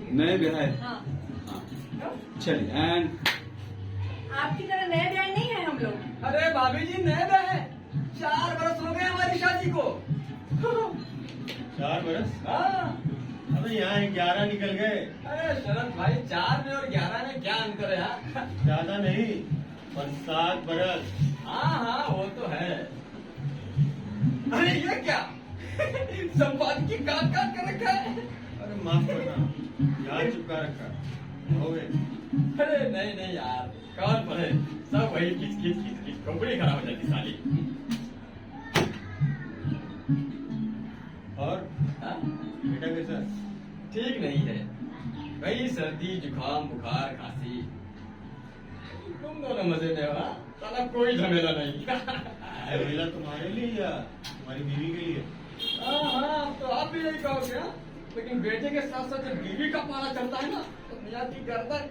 नए ब्याह है। हाँ। हाँ चलिए। एंड आपकी तरह नए ब्याह नहीं है हम लोग। अरे भाभी जी नए ब्याह है, 4 बरस हो गए हमारी शादी को। 4 बरस? हाँ। अबे यहाँ 11 निकल गए। अरे शरद भाई 4 में और 11 में क्या अंतर है यार? ज्यादा नहीं पर 7 बरस। हाँ हाँ वो तो है। अरे ये क्या संपादकीय काट काट कर रखा है। अरे माफ करना, याद चिपका रखा हो गए। अरे नहीं नहीं यार, कौन पढ़े, सब वही खिच खिच खिच खिच, खोपड़ी खराब हो जाती साली। और हाँ? बेटा कैसा? ठीक नहीं है, वही सर्दी जुकाम बुखार खांसी। तुम दोनों मजे में हो हाँ? साला कोई झमेला नहीं। झमेला तुम्हारे लिए या तुम्हारी बीवी के लिए? हाँ हाँ तो आप भी यही कहोगे हाँ? लेकिन बेटे के साथ साथ जब बीवी का पाला चलता है ना तो मियाँ की गर्दन।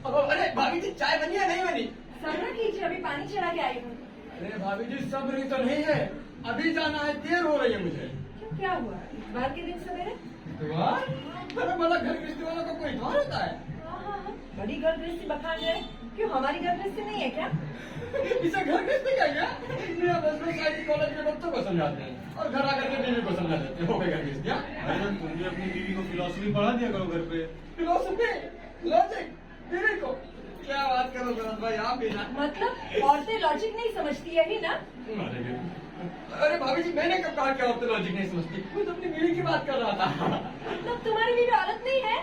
अरे भाभी जी चाय बनी है नहीं बनी? सब्र कीजिए, अभी पानी चढ़ा के आई हूँ। अरे भाभी जी सब्र तो नहीं है, अभी जाना है, देर हो रही है मुझे। क्यों, क्या हुआ? इतवार के दिन सवेरे? द्वार? अरे मतलब घर गृहस्थी वालों का कोई द्वार होता है? हाँ, बड़ी घर गृहस्थी बखान रहे। क्यों, हमारी घर गृहस्थी नहीं है क्या? इसे घर गृहस्थी क्या? मेरा बस आईटी कॉलेज के बच्चों को समझाते हैं और घर आकर के बीवी को समझा देते हैं। हो गए घर गृहस्थी। अरे तुम भी अपनी बीवी को फिलोसफी पढ़ा दिया करो घर पे। फिलोसफी, लॉजिक, बीवी को क्या बात करो शरद भाई, आप भी ना। मतलब औरतें लॉजिक नहीं समझती, यही ना? अरे भाभी जी मैंने कब कहा कि औरतें लॉजिक नहीं समझती, मैं तो अपनी बीवी की बात कर रहा था। मतलब तुम्हारी बीवी औरत नहीं है?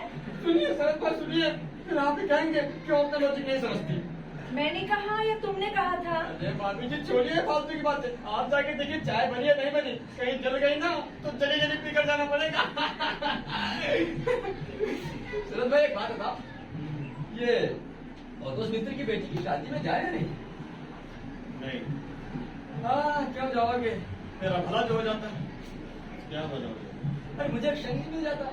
सुनिए शरद भाई सुनिए, फिर आप ही कहेंगे कि औरतें लॉजिक नहीं समझती। मैंने कहा या तुमने कहा था? अरे भाभी जी छोड़िए फालतू की बातें, आप जाके देखिए चाय बनी है नहीं बनी, कहीं जल गई ना तो जल्दी जल्दी पी कर जाना पड़ेगा। शरद भाई एक बात बताओ, ये औतोष मित्र की बेटी की शादी में जाए या नहीं? नहीं। हाँ क्यों जाओगे, मेरा भला जो हो जाता है। क्या बनाओगे? अरे मुझे एक संगीत मिल जाता।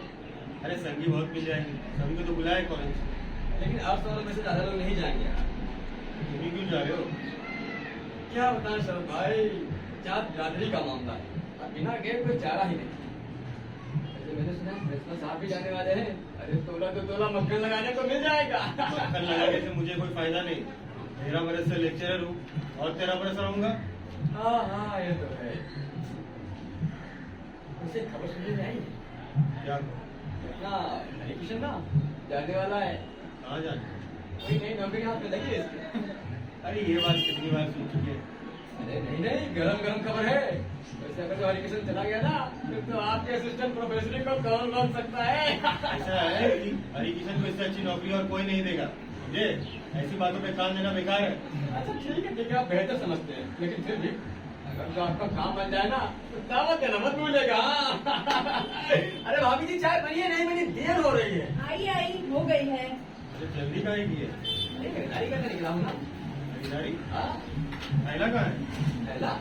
अरे संगी बहुत मिल जाएंगे, सभी को तो बुलाए कॉलेज। लेकिन 800 में से ज्यादा लोग नहीं जाएंगे यार। तुम ही क्यों जा रहे हो? क्या बताएं शरद भाई, जात बिरादरी का मामला है, अब बिना गए कोई चारा ही नहीं। ऐसे मैंने सुना प्रिंसिपल साहब भी जाने वाले हैं। अरे तोला तो तोला मक्खन लगाने को मिल जाएगा। मक्खन लगाने से मुझे कोई फायदा नहीं। 13 बरस से लेक्चरर हूँ और 13 बरस रहूंगा। हाँ हाँ ये तो है। उसे खबर सुनने में आई क्या? अपना हरिकिशन ना जाने वाला है, कहाँ जाना? कोई नई नौकरी हाथ में लगी है इसके। अरे ये बात कितनी बार सुन चुके हैं। अरे नहीं नहीं गरम गरम खबर है। वैसे अगर जो हरिकिशन चला गया ना फिर तो आपके असिस्टेंट प्रोफेसर को कौन बन सकता है। ऐसा है कि हरिकिशन को इससे अच्छी नौकरी और कोई नहीं देगा। मुझे ऐसी बातों पे कान देना बेकार है। अच्छा ठीक है आप बेहतर समझते हैं, लेकिन फिर भी अगर जो आपका काम बन जाए ना तो दावत देना मत भूलेगा। अरे भाभी जी चाय बनी है नहीं बनी, देर हो रही है। आई आई हो गई है। अरे जल्दी का ही है। अरे खरीदारी करके निकला हूँ ना। खरीदारी? हाँ थैला कहाँ है? पहला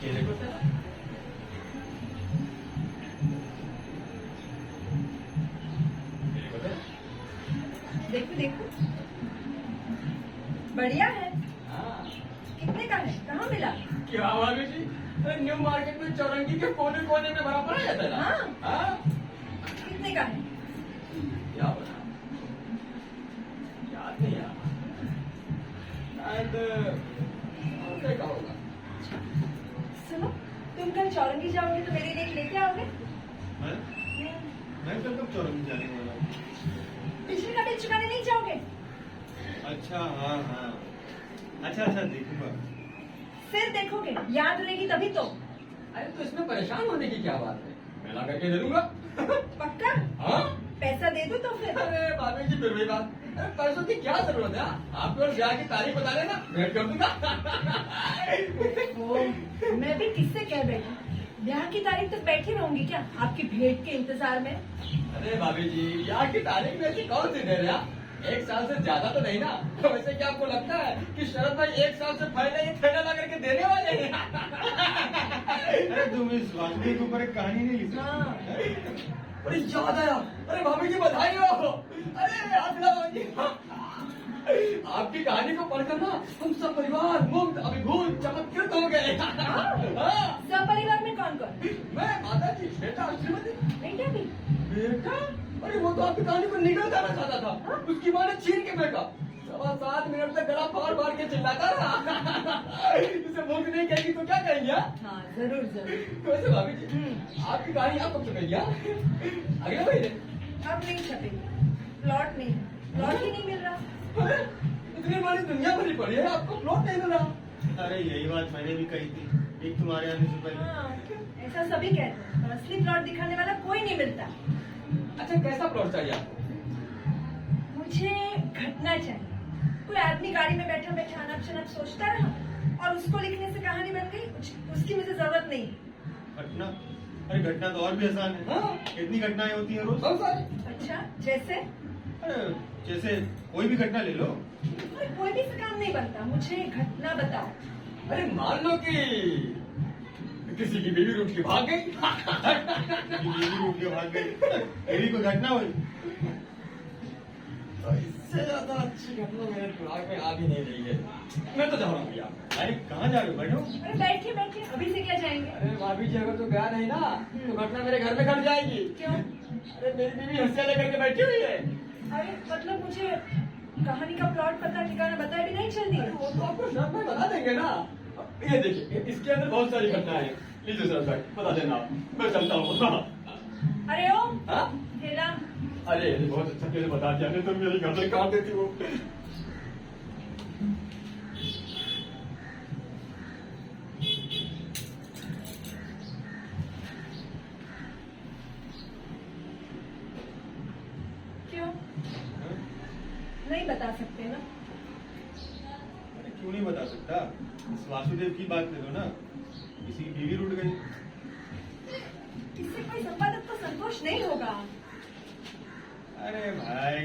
केले को सर। देखो देखो, बढ़िया है। हाँ कितने का है, कहाँ मिला? क्या भाभी जी, अरे न्यू मार्केट में चौरंगी के कोने कोने में भरा पड़ा जाता है ना। हाँ। हाँ कितने का है? क्या बता, याद नहीं यार, शायद 100 का होगा। सुनो, तुम कल चौरंगी जाओगे तो मेरे लिए लेके आओगे? मैं कल कब चौरंगी जाने वाला हूँ? पिछले का बिल चुकाने नहीं जाओगे? अच्छा हाँ हाँ, अच्छा देखूंगा। फिर देखोगे, याद रहेगी तभी तो। अरे तो इसमें परेशान होने की क्या बात है, मैं ला करके दे दूंगा। पक्का? हाँ पैसा दे दो तो फिर। अरे भाभी जी फिर वही बात, अरे पैसों की क्या जरूरत है, आपको और ब्याह की तारीख बता देना, भेंट कर दूंगा। ओ, मैं भी किससे कह बैठी, ब्याह की तारीख तक बैठी रहूंगी क्या आपकी भेंट के इंतजार में? अरे भाभी जी ब्याह की तारीख में ऐसी कौन सी देर है, 1 साल से ज्यादा तो नहीं ना। तो वैसे क्या आपको लगता है कि शरद भाई 1 साल से पहले ये थैला ला करके देने वाले हैं? अरे तुम इस वासुदेव के ऊपर एक कहानी नहीं लिखी? हाँ। अरे याद आया, अरे भाभी जी बधाई हो। अरे याद दिलाओ जी। आपकी कहानी को पढ़कर ना हम सब परिवार मुग्ध अभिभूत चमत्कृत हो गए। हाँ। सब परिवार में कौन कौन? मैं, माता जी, बेटा और श्रीमती। बेटा भी? बेटा अरे वो तो आपकी कहानी को निकल जाना चाहता था, उसकी माँ ने छीन के फेंका। 7.25 मिनट तक गला फाड़ के चिल्लाता रहा। इसे मुंह नहीं कहेगी तो क्या कहेंगे? हाँ जरूर जरूर। वैसे भाभी जी, आपकी कहानी आप कब छपेगी? अगले महीने? अब नहीं छपेगी, प्लॉट नहीं, प्लॉट ही नहीं मिल रहा। अरे इतनी बड़ी दुनिया भरी पड़ी है, आपको प्लॉट नहीं मिल रहा? अरे यही बात मैंने भी कही थी एक तुम्हारे आने से पहले। हाँ, ऐसा सभी कहते हैं, पर असली प्लॉट दिखाने वाला कोई नहीं मिलता। अच्छा कैसा प्लॉट चाहिए आपको? मुझे घटना चाहिए। कोई आदमी गाड़ी में बैठा बैठा अनप शनप सोचता रहा और उसको लिखने से कहानी बन गई, उसकी मुझे जरूरत नहीं। घटना? अरे घटना तो और भी आसान है। हाँ। कितनी घटनाएं होती हैं रोज? बहुत सारी। अच्छा जैसे? अरे जैसे कोई भी घटना ले लो। अरे कोई भी से काम नहीं बनता, मुझे घटना बताओ। अरे मान लो कि किसी की बीवी रूठ के भाग गई। बीवी रूठ के भाग गई, ये भी कोई घटना हुई? तो इससे ज्यादा अच्छी घटना मेरे दिमाग में आ भी नहीं रही है। मैं तो जा रहा हूँ भैया। अरे कहाँ जा रहे हो? बैठो। अरे बैठिए बैठिए, अभी से क्या जाएंगे? अरे भाभी जी अगर तो गया नहीं ना तो घटना मेरे घर में घट जाएगी। क्यों? अरे मेरी बीवी हंसिया लेकर के बैठी हुई है। अरे मतलब मुझे कहानी का प्लॉट पता ठिकाना बताए भी नहीं चल रही है। वो तो आपको शर्ट में बता देंगे ना। ये देखिए इसके अंदर बहुत सारी घटनाएं हैं। लीजिए सर बैग बता देना आप। मैं चलता हूँ। अरे ओ हाँ? हेला, अरे बहुत अच्छा कैसे बता दिया, नहीं तो मेरी गर्दन काट देती वो। क्यों नहीं बता सकते ना? अरे क्यों नहीं बता सकता? इस वासुदेव की बात ले लो ना, किसी की बीवी रूठ गई। इससे कोई संपादक को संतोष नहीं होगा। अरे भाई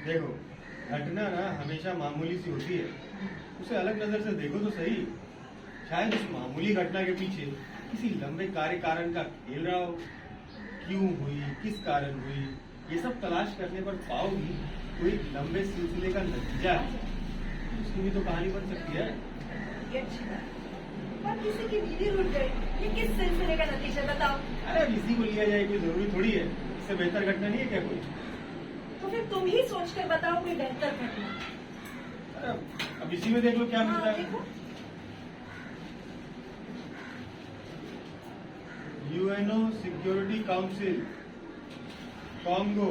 देखो, घटना ना हमेशा मामूली सी होती है, उसे अलग नजर से देखो तो सही। शायद उस मामूली घटना के पीछे किसी लंबे कार्य कारण का खेल रहा हो। क्यों हुई, किस कारण हुई, ये सब तलाश करने पर पाओगी कोई लंबे सिलसिले का नतीजा है। उसकी भी तो कहानी बन सकती है। ये अच्छी बात है। पर किसी की बीवी रूठ गई, ये किस सिलसिले का नतीजा बताओ? अरे अब इसी को लिया जाए कोई जरूरी थोड़ी है, इससे बेहतर घटना नहीं है क्या कोई? तो फिर तुम ही सोच कर बताओ कोई बेहतर घटना। अरे अब इसी में देख लो क्या मिलता हाँ, है। देखो। UNO security council, Congo,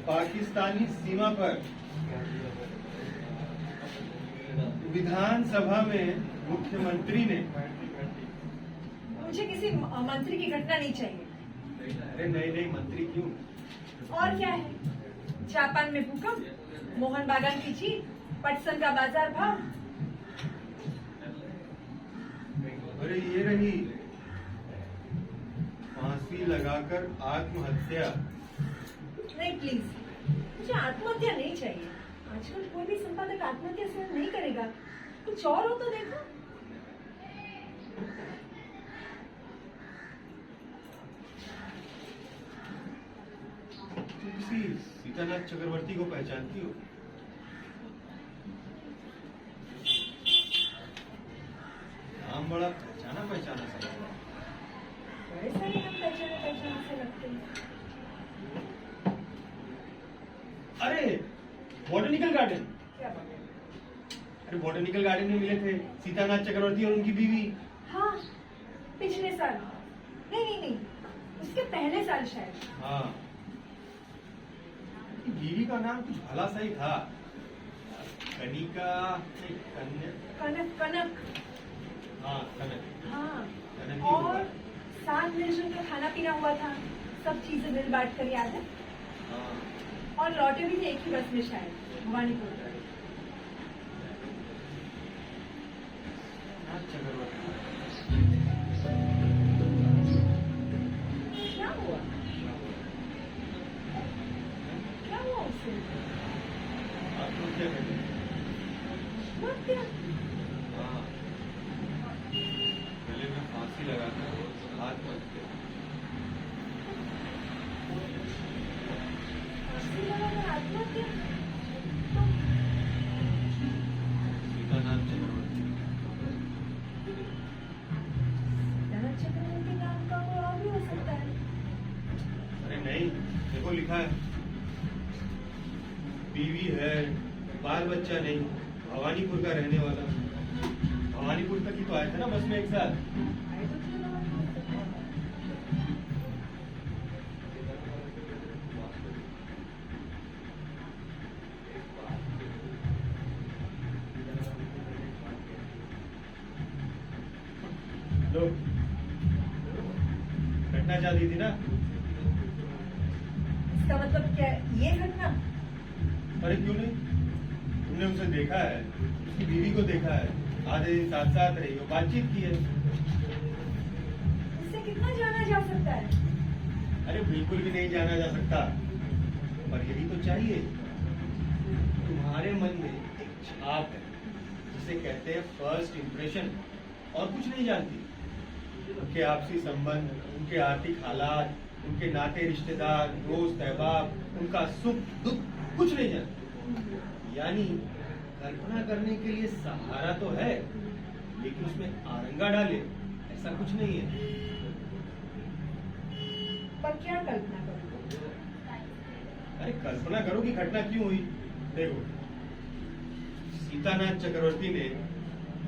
Pakistani सीमा पर विधानसभा में मुख्यमंत्री ने। मुझे किसी मंत्री की घटना नहीं चाहिए। अरे नहीं नहीं, मंत्री क्यों? और क्या है? जापान में भूकंप, मोहन बागान की जीत, पटसन का बाजार भाव। अरे ये रही, फांसी लगाकर आत्महत्या। नहीं प्लीज, मुझे आत्महत्या नहीं चाहिए। आजकल कोई भी संपादक आत्महत्या से नहीं करेगा। कुछ और हो तो देखो। तुम किसी सीतानाथ चक्रवर्ती को पहचानती हो? नाम बड़ा पहचाना पहचाना सा लग रहा है। बड़े सारे हम पहचाने पहचाने से लगते हैं। अरे बॉटनिकल गार्डन। क्या बात है? अरे बॉटनिकल गार्डन में मिले थे सीतानाथ चक्रवर्ती और उनकी बीवी। हाँ, पिछले साल। नहीं नहीं नहीं, उसके पहले साल शायद। हाँ, बीवी का नाम कुछ भला सा ही था, कनिका नहीं, कनक कनक। हाँ कनक। हाँ, कनक ही होगा। और साथ मिलजुल कर खाना पीना हुआ था, सब चीजें मिल बांट कर, याद है? हाँ, और लौटे भी थे एक ही बस में शायद, भवानीपुर। सीतानाथ चक्रवर्ती। क्या हुआ? क्या हुआ उससे? आत्महत्या कर ली। आत्महत्या? हाँ, गले में फांसी लगाकर आत्महत्या। फांसी लगाकर आत्महत्या? सीतानाथ चक्रवर्ती। सीतानाथ चक्रवर्ती नाम का कोई और भी हो सकता है। देखो लिखा है, बीवी है, बाल बच्चा नहीं, भवानीपुर का रहने वाला। भवानीपुर तक ही तो आए थे ना बस में एक साथ। आए तो थे ना। लो, घटना चाहती थी ना? इसका मतलब क्या है? ये घटना? अरे क्यों नहीं, तुमने उसे देखा है, उसकी बीवी को देखा है, आधे दिन साथ साथ रही हो, बातचीत की है। इससे कितना जाना जा सकता है? अरे बिल्कुल भी नहीं जाना जा सकता, पर यही तो चाहिए। तुम्हारे मन में एक छाप है जिसे कहते हैं फर्स्ट इंप्रेशन, और कुछ नहीं जानती। उनके आपसी संबंध, उनके आर्थिक हालात, उनके नाते रिश्तेदार, दोस्त अहबाब, उनका सुख दुख कुछ नहीं जानती। यानी कल्पना करने के लिए सहारा तो है, लेकिन उसमें आरंगा डाले ऐसा कुछ नहीं है। पर क्या कल्पना करूं? अरे कल्पना करो कि घटना क्यों हुई। देखो, सीतानाथ चक्रवर्ती ने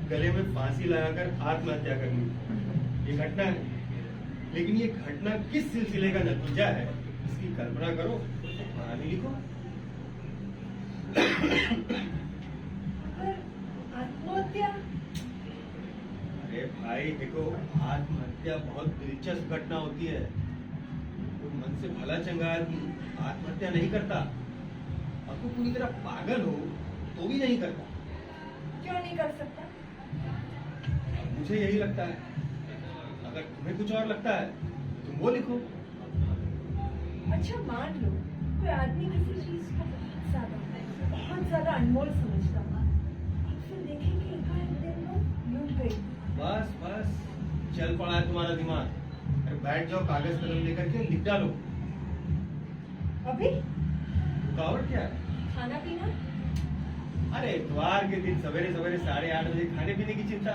गले में फांसी लगाकर आत्महत्या कर ली, ये घटना है। लेकिन ये घटना किस सिलसिले का नतीजा है, इसकी कल्पना करो, कहानी लिखो। पर आत्महत्या? अरे भाई देखो, आत्महत्या बहुत दिलचस्प घटना होती है। कोई मन से भला चंगा आदमी आत्महत्या नहीं करता, और कोई पूरी तरह पागल हो तो भी नहीं करता। क्यों नहीं कर सकता? मुझे यही लगता है। अगर तुम्हें कुछ और लगता है तो तुम वो लिखो। अच्छा मान लो कोई आदमी किसी चीज को बहुत ज्यादा अनमोल समझता है, और फिर देखें कि एकाएक दिन वो लूट गई। बस बस, चल पड़ा है तुम्हारा दिमाग। अरे बैठ जाओ, कागज कलम लेकर के लिख डालो। अभी रुकावट क्या है? खाना पीना? अरे इतवार के दिन सवेरे सवेरे 8:30 बजे खाने पीने की चिंता?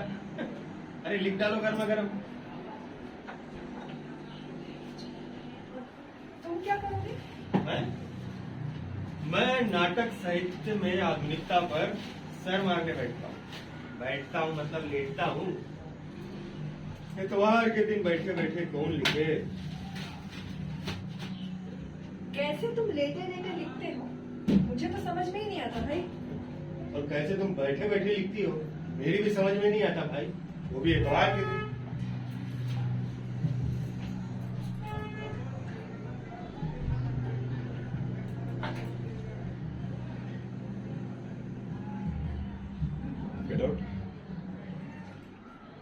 अरे लिख डालो गर्मा गर्म। तुम क्या करोगे? मैं नाटक साहित्य में आधुनिकता पर सर मारने बैठता हूँ मतलब लेटता हूँ। इतवार के दिन बैठे बैठे कौन लिखे? कैसे तुम लेटे लेटे लिखते हो? मुझे तो समझ में ही नहीं आता भाई। और कैसे तुम बैठे बैठे लिखती हो, मेरी भी समझ में नहीं आता भाई, वो भी इतवार के दिन। Get out.